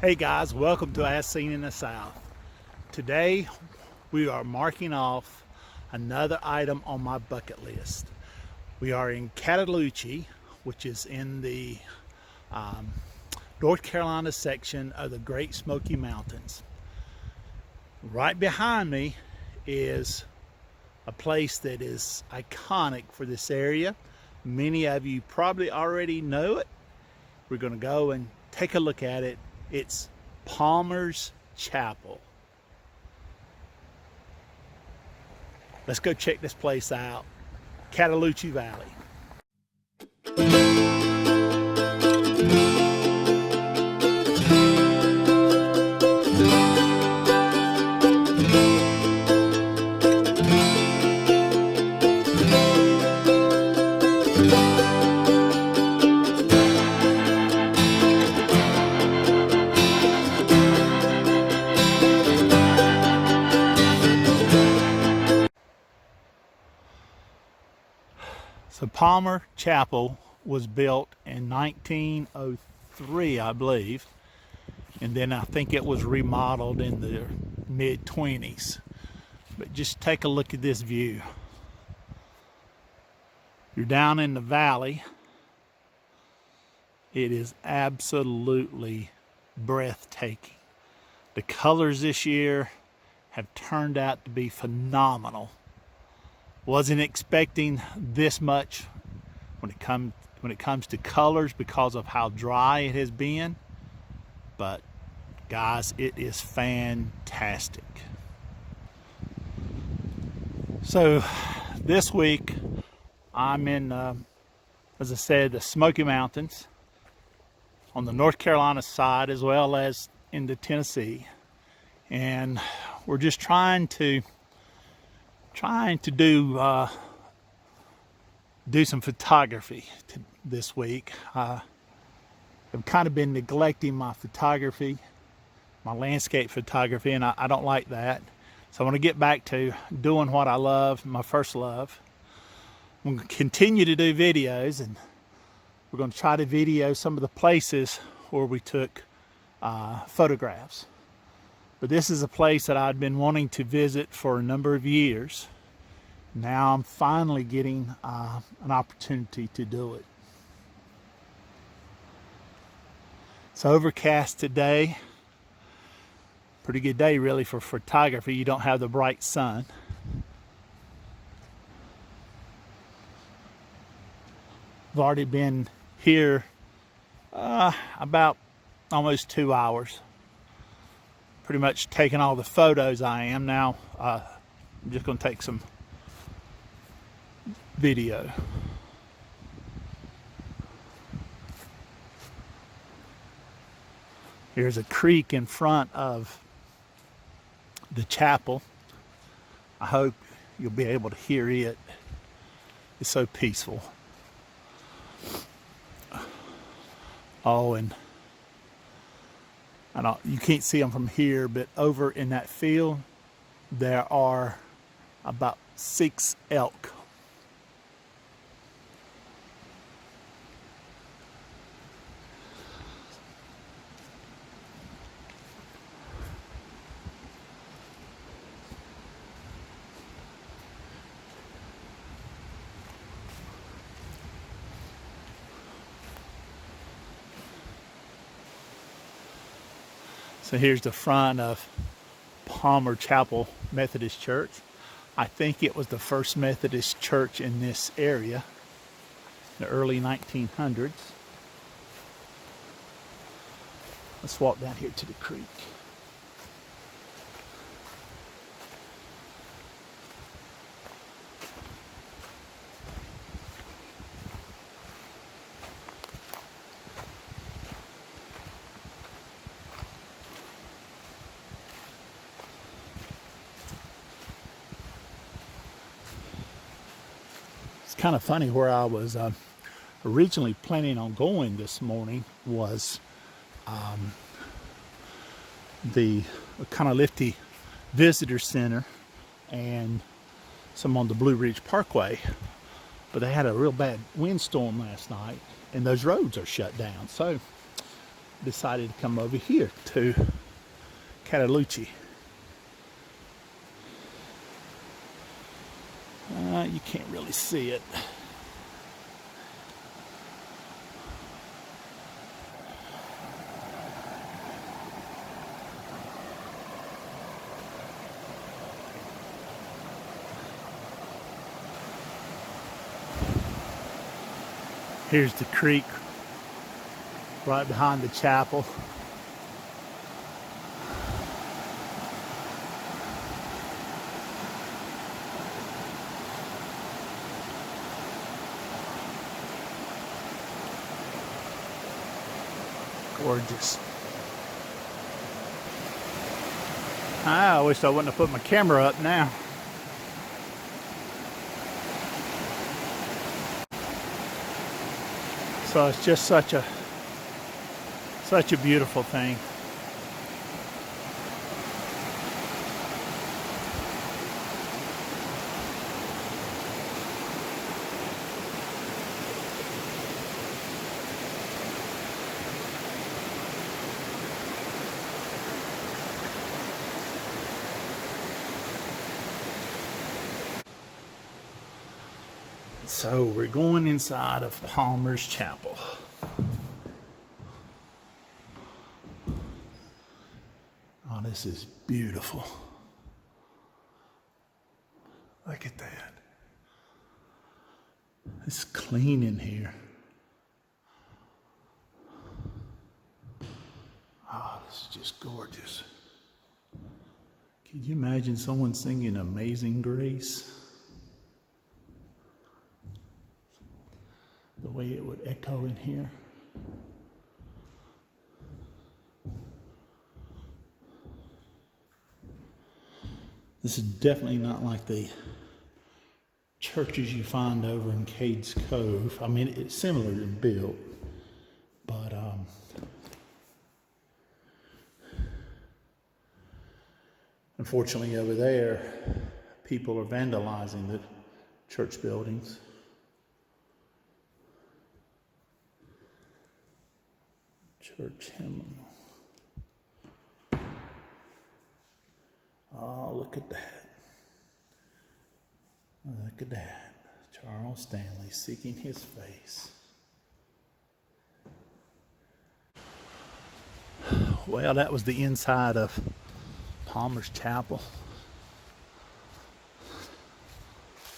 Hey guys, welcome to As Seen in the South. Today we are marking off another item on my bucket list. We are in Cataloochee, which is in the North Carolina section of the Great Smoky Mountains. Right behind me is a place that is iconic for this area. Many of you probably already know it. We're going to go and take a look at it. It's Palmer's Chapel. Let's go check this place out. Cataloochee Valley. So Palmer Chapel was built in 1903, I believe, and then I think it was remodeled in the mid-20s. But just take a look at this view. You're down in the valley. It is absolutely breathtaking. The colors this year have turned out to be phenomenal. Wasn't expecting this much when it comes to colors because of how dry it has been, but guys, it is fantastic. So this week I'm in, as I said, the Smoky Mountains on the North Carolina side as well as into Tennessee, and we're just trying to do some photography this week. I've kind of been neglecting my photography, my landscape photography, and I don't like that. So I want to get back to doing what I love, my first love. I'm going to continue to do videos, and we're going to try to video some of the places where we took photographs. But this is a place that I'd been wanting to visit for a number of years. Now I'm finally getting an opportunity to do it. It's overcast today. Pretty good day really for photography. You don't have the bright sun. I've already been here about almost 2 hours. Pretty much taking all the photos I am now. I'm just going to take some video. Here's a creek in front of the chapel. I hope you'll be able to hear it. It's so peaceful. Oh, and you can't see them from here, but over in that field there are about 6 elk. So here's the front of Palmer Chapel Methodist Church. I think it was the first Methodist church in this area, the early 1900s. Let's walk down here to the creek. Kind of funny, where I was originally planning on going this morning was the kind of lifty visitor center and some on the Blue Ridge Parkway, but they had a real bad windstorm last night and those roads are shut down. So decided to come over here to Cataloochee. You can't really see it. Here's the creek right behind the chapel. Gorgeous. I wish I wouldn't have put my camera up now. So it's just such a beautiful thing. So we're going inside of Palmer's Chapel. Oh, this is beautiful. Look at that. It's clean in here. Oh, this is just gorgeous. Can you imagine someone singing Amazing Grace? The way it would echo in here. This is definitely not like the churches you find over in Cades Cove. I mean, it's similar in build, but unfortunately over there, people are vandalizing the church buildings. Church hymnal. Oh, look at that. Look at that. Charles Stanley seeking his face. Well, that was the inside of Palmer's Chapel.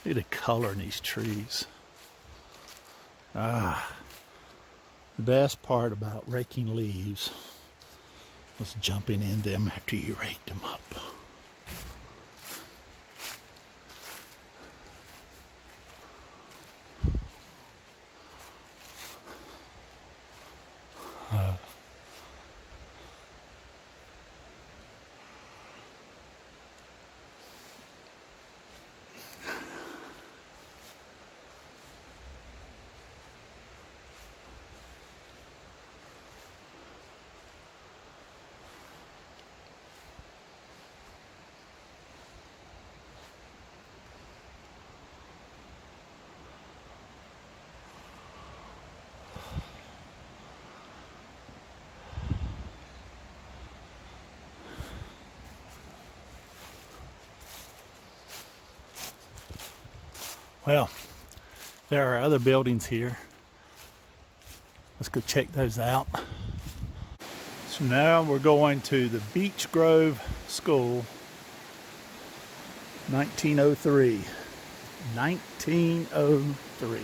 Look at the color in these trees. The best part about raking leaves was jumping in them after you raked them up. Well, there are other buildings here. Let's go check those out. So now we're going to the Beech Grove School, 1903. 1903.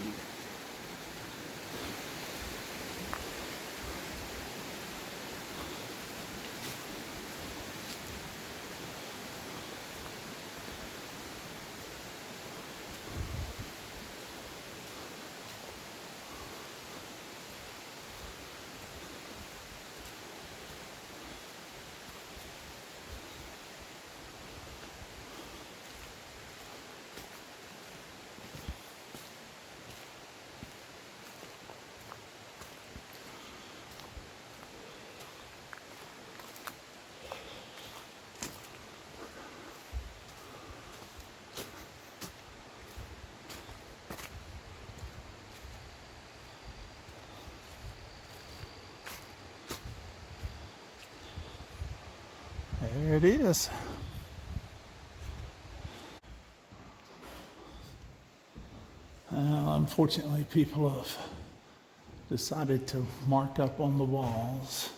There it is. Unfortunately, people have decided to mark up on the walls.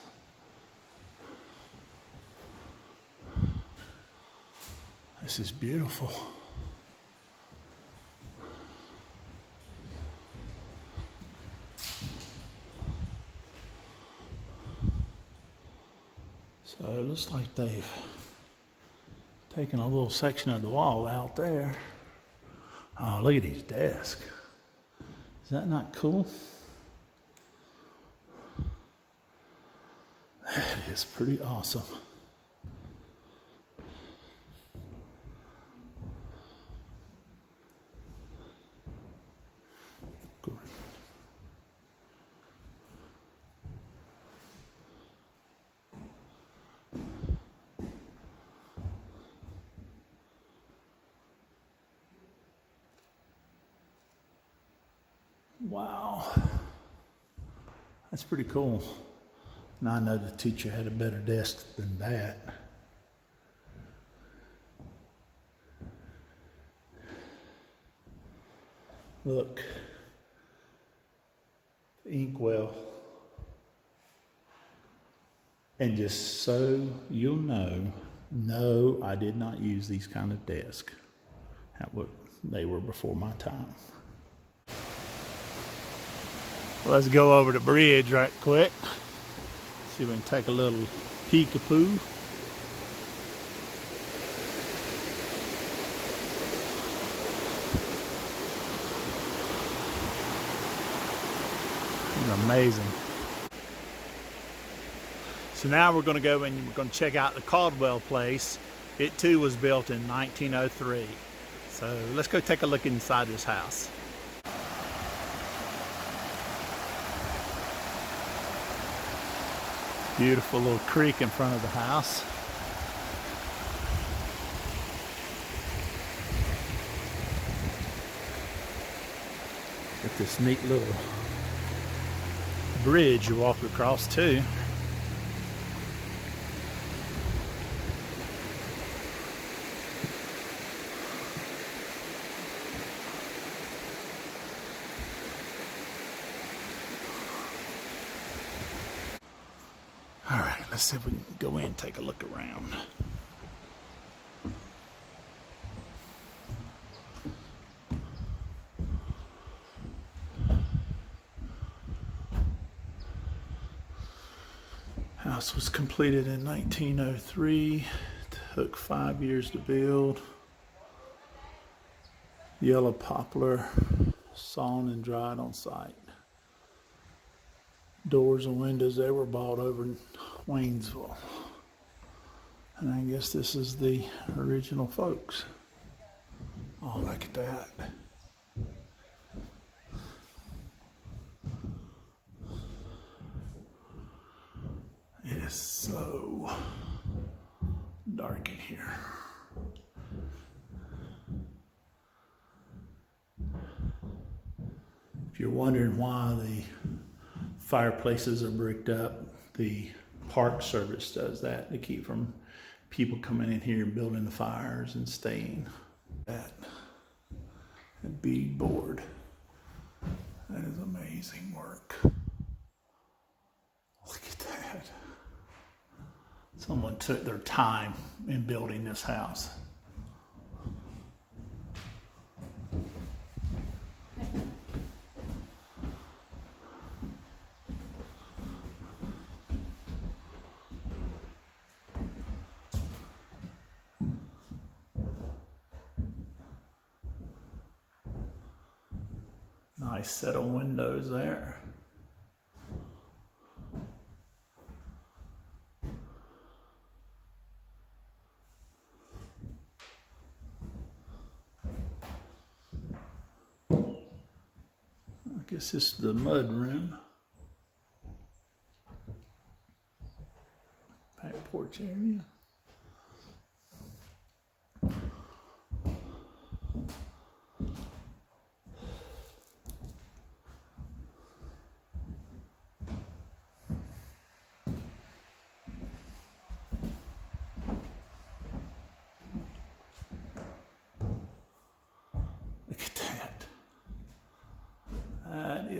This is beautiful. So it looks like they've taken a little section of the wall out there. Oh, look at his desk. Is that not cool? That is pretty awesome. Wow, that's pretty cool. Now I know the teacher had a better desk than that. Look, the inkwell. And just so you'll know, no, I did not use these kind of desks. They were before my time. Let's go over the bridge right quick. See if we can take a little peek-a-poo. It's amazing. So now we're going to go and we're going to check out the Caldwell place. It too was built in 1903. So let's go take a look inside this house. Beautiful little creek in front of the house. Got this neat little bridge you walk across too. All right, let's see if we can go in and take a look around. House was completed in 1903. Took 5 years to build. Yellow poplar, sawn and dried on site. Doors and windows, they were bought over in Waynesville. And I guess this is the original folks. Oh, look at that. It is so dark in here. If you're wondering why the fireplaces are bricked up, the Park Service does that to keep from people coming in here and building the fires and staying. That bead board, that is amazing work. Look at that. Someone took their time in building this house. Nice set of windows there. I guess this is the mud room. Back porch area.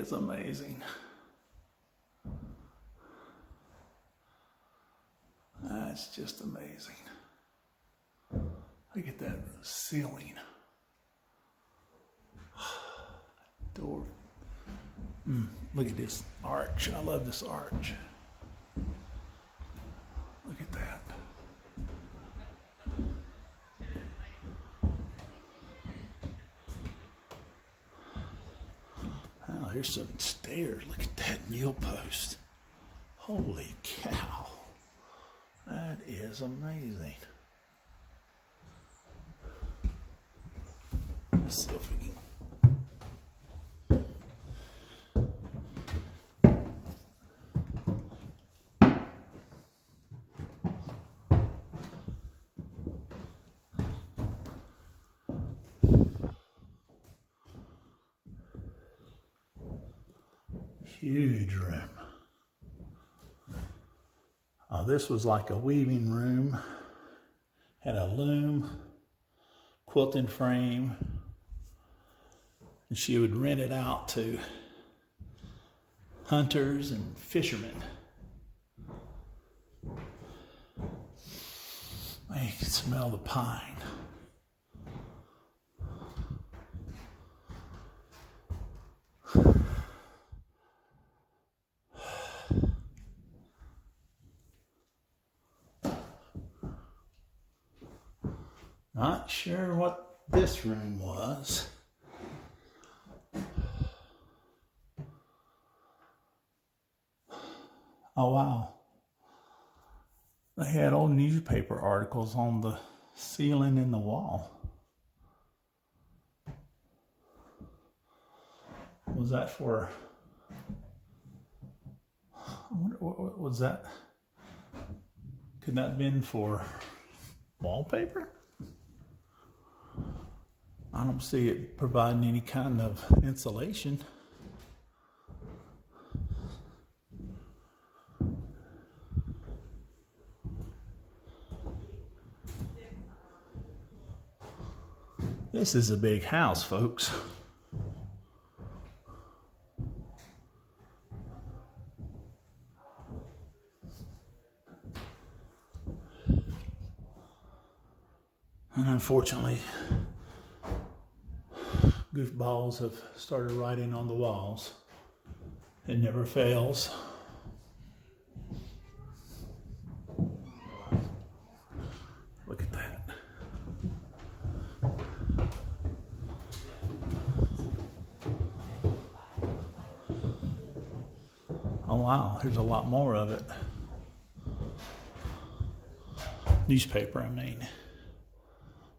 is amazing. That's just amazing. Look at that ceiling. Door. Look at this arch. I love this arch. Look at that. Oh, here's some stairs. Look at that nail post. Holy cow. That is amazing. Let's see if we can. Huge room. Oh, this was like a weaving room. Had a loom, quilting frame, and she would rent it out to hunters and fishermen. Man, you can smell the pine. Not sure what this room was. Oh, wow. They had old newspaper articles on the ceiling and the wall. Was that for... I wonder, what was that? Could that have been for wallpaper? I don't see it providing any kind of insulation. This is a big house, folks. And unfortunately, goofballs have started writing on the walls. It never fails. Look at that. Oh wow, there's a lot more of it. Newspaper, I mean.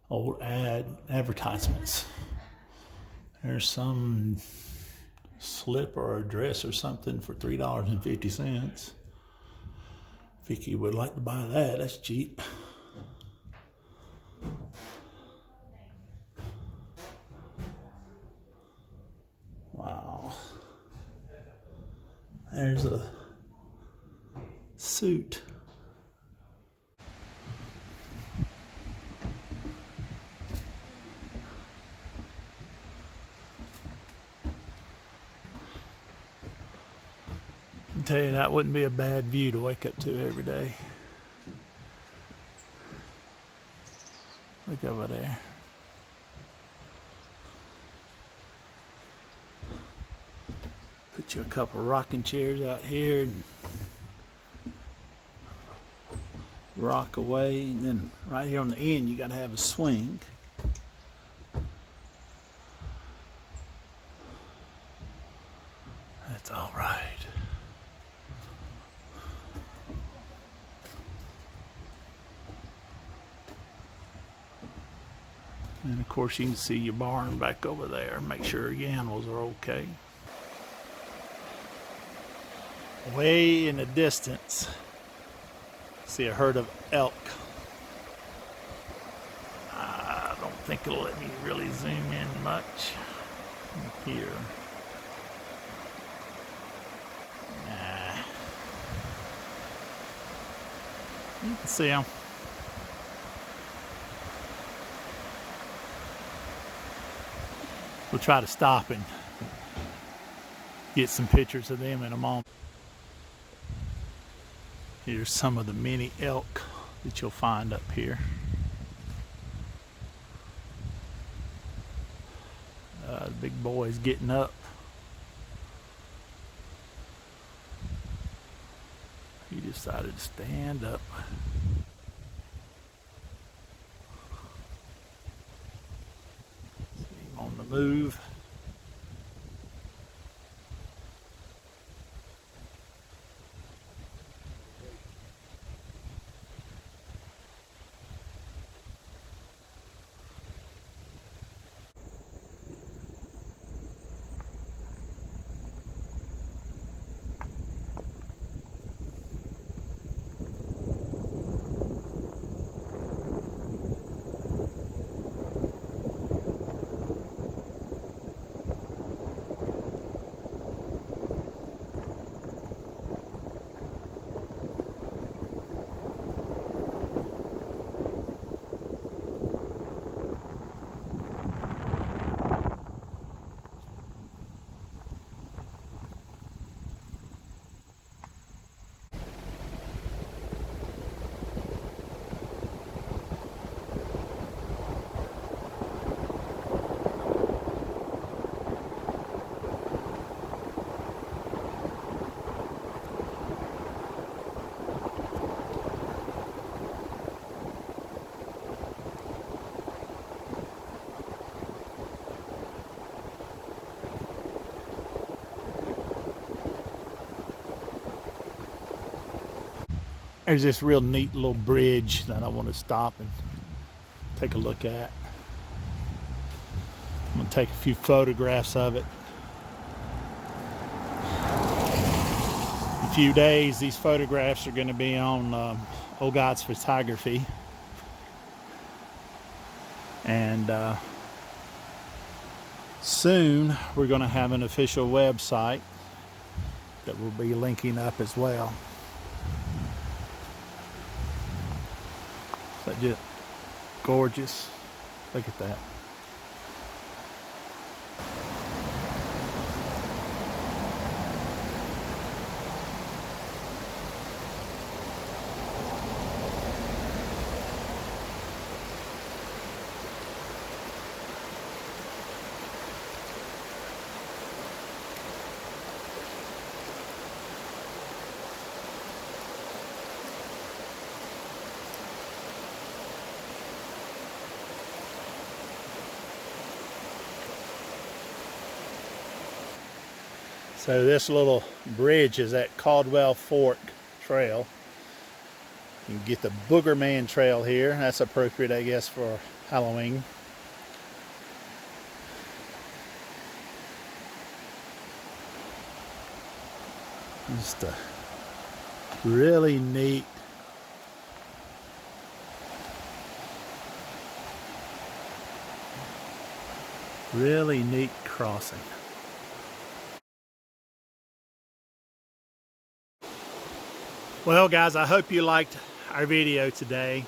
Old advertisements. There's some slip or a dress or something for $3.50. Vicky would like to buy that. That's cheap. Wow. There's a suit. I tell you, that wouldn't be a bad view to wake up to every day. Look over there. Put you a couple rocking chairs out here and rock away, and then right here on the end you got to have a swing. That's all right. And of course you can see your barn back over there. Make sure your animals are okay. Way in the distance, see a herd of elk. I don't think it'll let me really zoom in much here. Nah. You can see them. We'll try to stop and get some pictures of them in a moment. Here's some of the many elk that you'll find up here. The big boy's getting up. He decided to stand up. See him on the move. There's this real neat little bridge that I want to stop and take a look at. I'm going to take a few photographs of it. In a few days, these photographs are going to be on Old God's Photography. And soon, we're going to have an official website that we'll be linking up as well. That just gorgeous. Look at that. So this little bridge is at Caldwell Fork Trail. You can get the Booger Man Trail here. That's appropriate, I guess, for Halloween. Just a really neat crossing. Well, guys, I hope you liked our video today.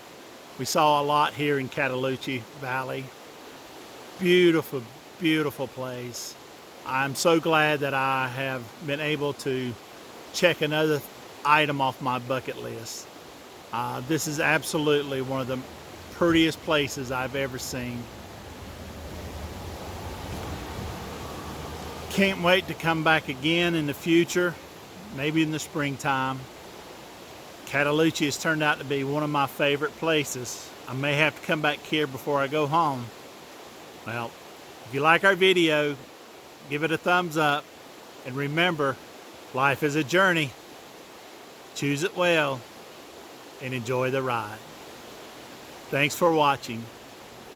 We saw a lot here in Cataloochee Valley. Beautiful, beautiful place. I'm so glad that I have been able to check another item off my bucket list. This is absolutely one of the prettiest places I've ever seen. Can't wait to come back again in the future, maybe in the springtime. Cataloochee has turned out to be one of my favorite places. I may have to come back here before I go home. Well, if you like our video, give it a thumbs up. And remember, life is a journey. Choose it well and enjoy the ride. Thanks for watching.